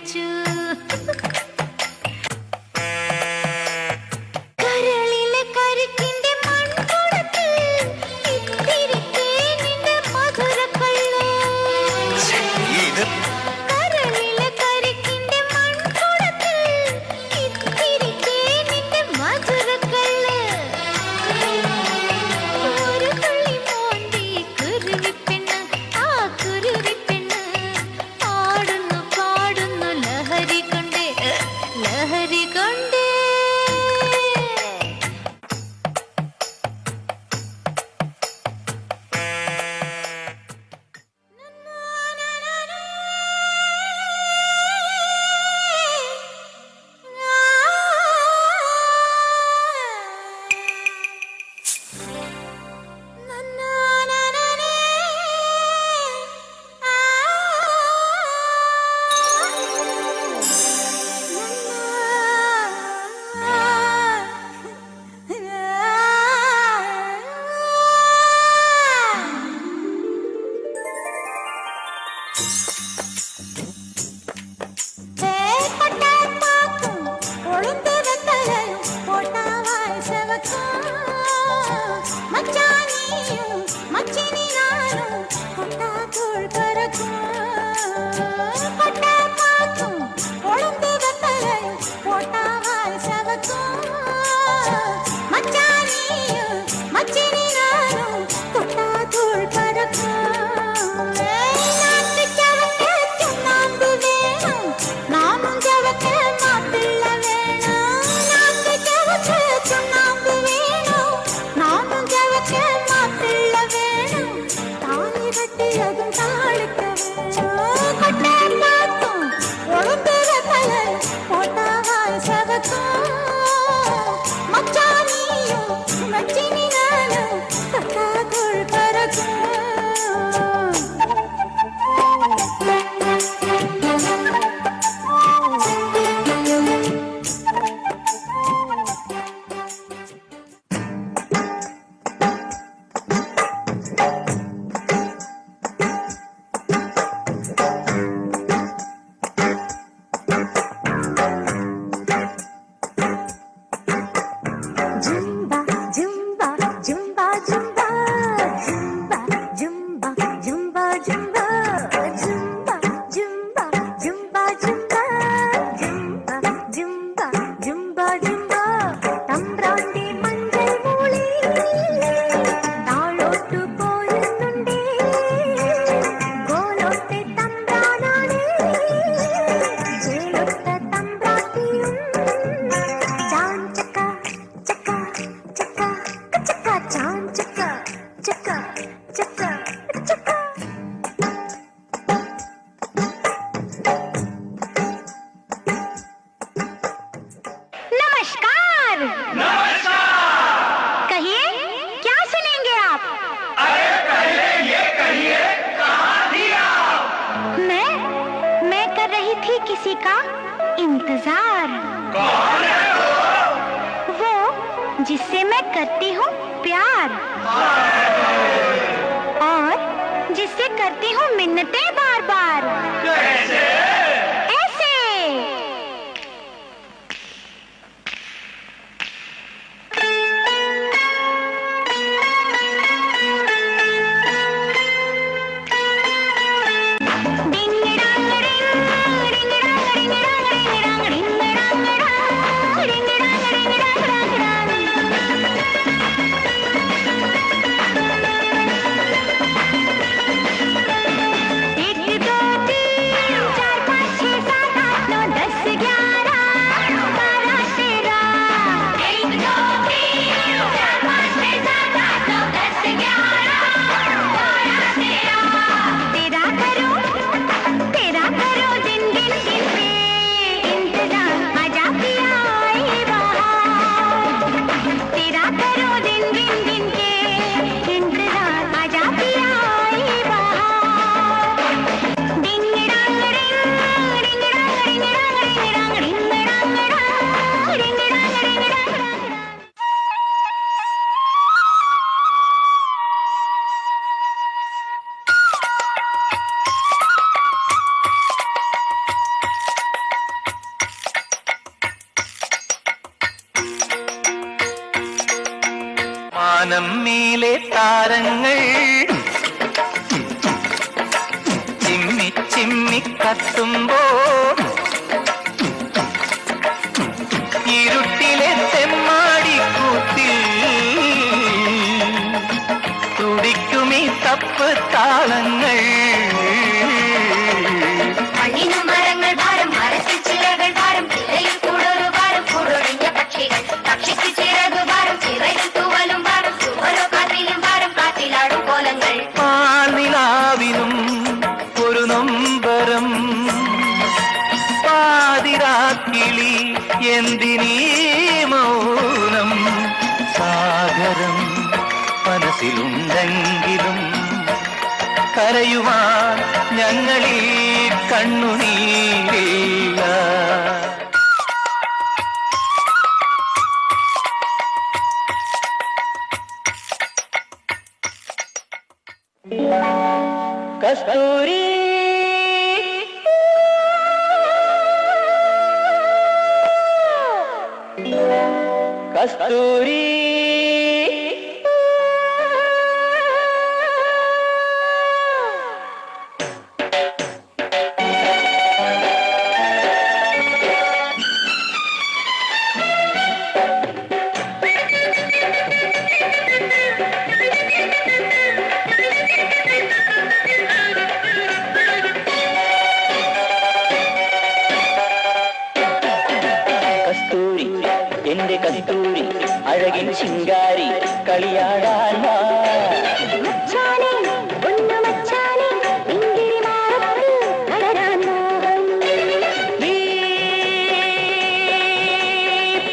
ಮಿಂಚು കരളിലെ കരിക്കിന്റെ മൺകുടത്തിൽ ഇത്തിരിക്കേ നിന്റെ മധുരക്കള്ള് കരളിലെ കരിക്കിന്റെ മൺകുടത്തിൽ ഇത്തിരിക്കേ നിന്റെ മധുരക്കള്ള് ഒരു തുള്ളി മോന്തി കുരുവിപ്പെണ്ണ് ആ കുരുവിപ്പെണ്ണ് ആടുന്നു പാടുന്നു ലഹരി കൊണ്ടേ ലഹരി കൊണ്ടേ किसी का इंतजार। कौन है वो जिससे मैं करती हूँ प्यार और जिससे करती हूँ मिन्नतें बार बार। कैसे? ऐसे। മനമ്മേലെ താരങ്ങൾ ചിമ്മി ചിമ്മി കത്തുമ്പോൾ ഇരുട്ടിലെ തെമ്മാടിക്കൂത്തിൽ തുടിക്കുമീ തപ്പ് താളങ്ങൾ പാൽനിലാവിനും ഒരു നൊമ്പരം പാതിരാക്കിളി എന്തിനീ മൗനം സാഗരം മനസ്സിലുണ്ടെങ്കിലും കരയുവാൻ ഞങ്ങളീ കണ്ണുനീരില്ല കസ്തൂരി കസ്തൂരി എന്റെ കസ്തൂരി അഴകിൻ ശിങ്കാരി കളിയാടാൻ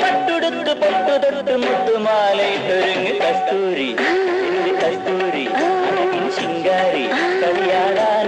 പട്ടുടുത്ത് പൊട്ടുതൊട്ട് മുത്തുമാലയിട്ടൊരുങ്ങ് കസ്തൂരി എന്റെ കസ്തൂരി അഴകിൻ ശിങ്കാരി കളിയാടാൻ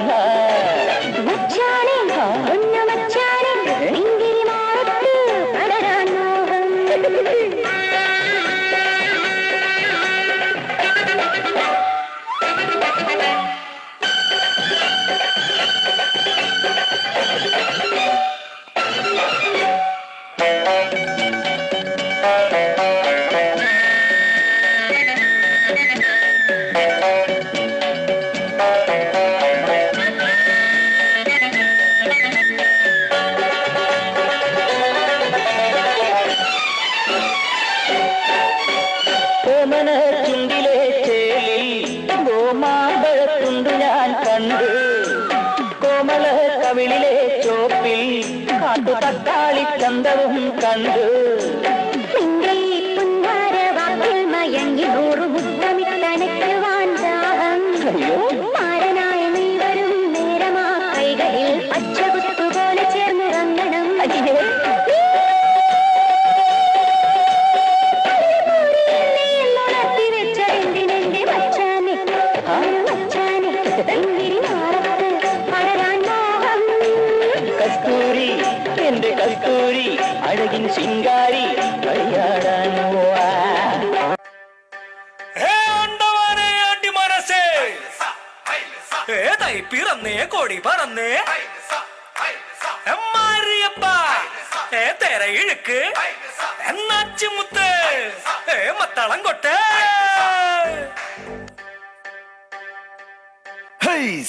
ചുണ്ടിലെ ചേലിൽ ഗോമാമ്പഴത്തുണ്ടു ഞാൻ കണ്ടു കോമള കവിളിലെ ചോപ്പിൽ കാട്ടു തക്കാളി ചന്തവും കണ്ടു മയങ്ങി നൂറു മുത്തമിട്ടനയ്ക്കുവാൻ ദാഹം മാരനായ നീ വരും നേരമാ കൈകളിൽ പച്ചകുത്തുപോലെ ചേർന്നിറങ്ങണം കസ്തൂരി എന്റെ കസ്തൂരി അഴകിൻ ശിങ്കാരി കളിയാടാൻ പിറന്നേ കൊടി പറന്നേ തെര ഇഴുക്ക് എന്നാച്ചുമുത്ത് മത്തളം കൊട്ടേ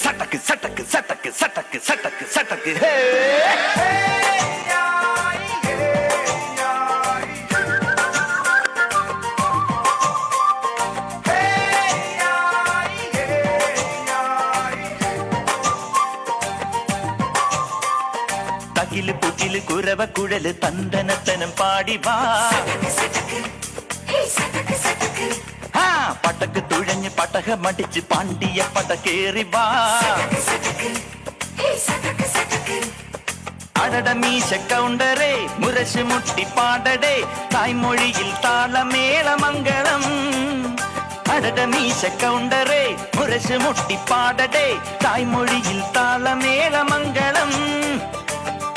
സട്ടക്ക് സട്ടക്ക് സട്ടക്ക് സട്ടക്ക് സട്ടക്ക് സട്ടക്ക് തകില് പുകില് കുരവ കുഴല് തന്തനത്തനം പാടി വാ പട്ടക്ക് തുഴഞ്ഞ് പട്ടക മടിച്ച് പാണ്ടിയ പട്ട കേറി വാ അടട മീശ കൗണ്ടറേ മുരശ് മുട്ടി പാടടേ തായ്മൊഴിയിൽ താളമേളമംഗളം അടട മീശ കൗണ്ടറേ മുരശ് മുട്ടി പാടടേ തായ്മൊഴിയിൽ താളമേളമംഗളം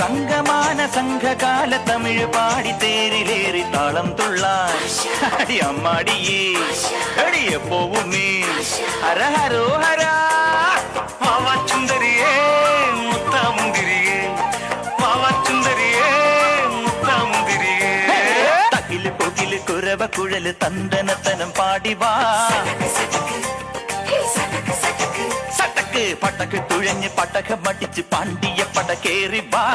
തങ്കമാന സംഘകാല തമിഴ് പാടി തേരിലേറി താളം തുള്ളാൻ അടി അമ്മാടിയേ അടിയ പോവുമേ ഹര ഹരോ ഹരാ ചുന്ദരിയേ മുത്താമുന്തിരിയേ ചുന്ദരിയേ മുത്താമുന്തിരിയേ തകില് പൊകില് കുരവ കുഴല് തന്തനത്തനം പാടിവാ സട്ടക്ക് പട്ടക്ക് തുഴഞ്ഞ് പട്ടകം മടിച്ച് പാണ്ടിയ പട കേറി വാ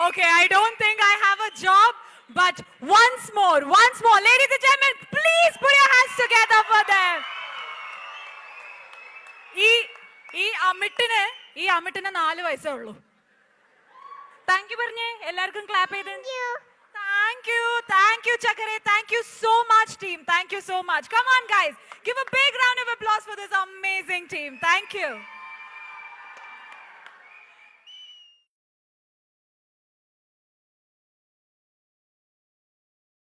Okay, I don't think I have a job, but once more, ladies and gentlemen, please put your hands together for them. ഈ അമിട്ടിന് 4 വയസ്സേ ഉള്ളൂ. താങ്ക് യു പറഞ്ഞേ എല്ലാവർക്കും ക്ലാപ്പ് ചെയ്ത്. Thank you Chakare, thank you so much team, thank you so much. Come on guys, give a big round of applause for this amazing team. Thank you.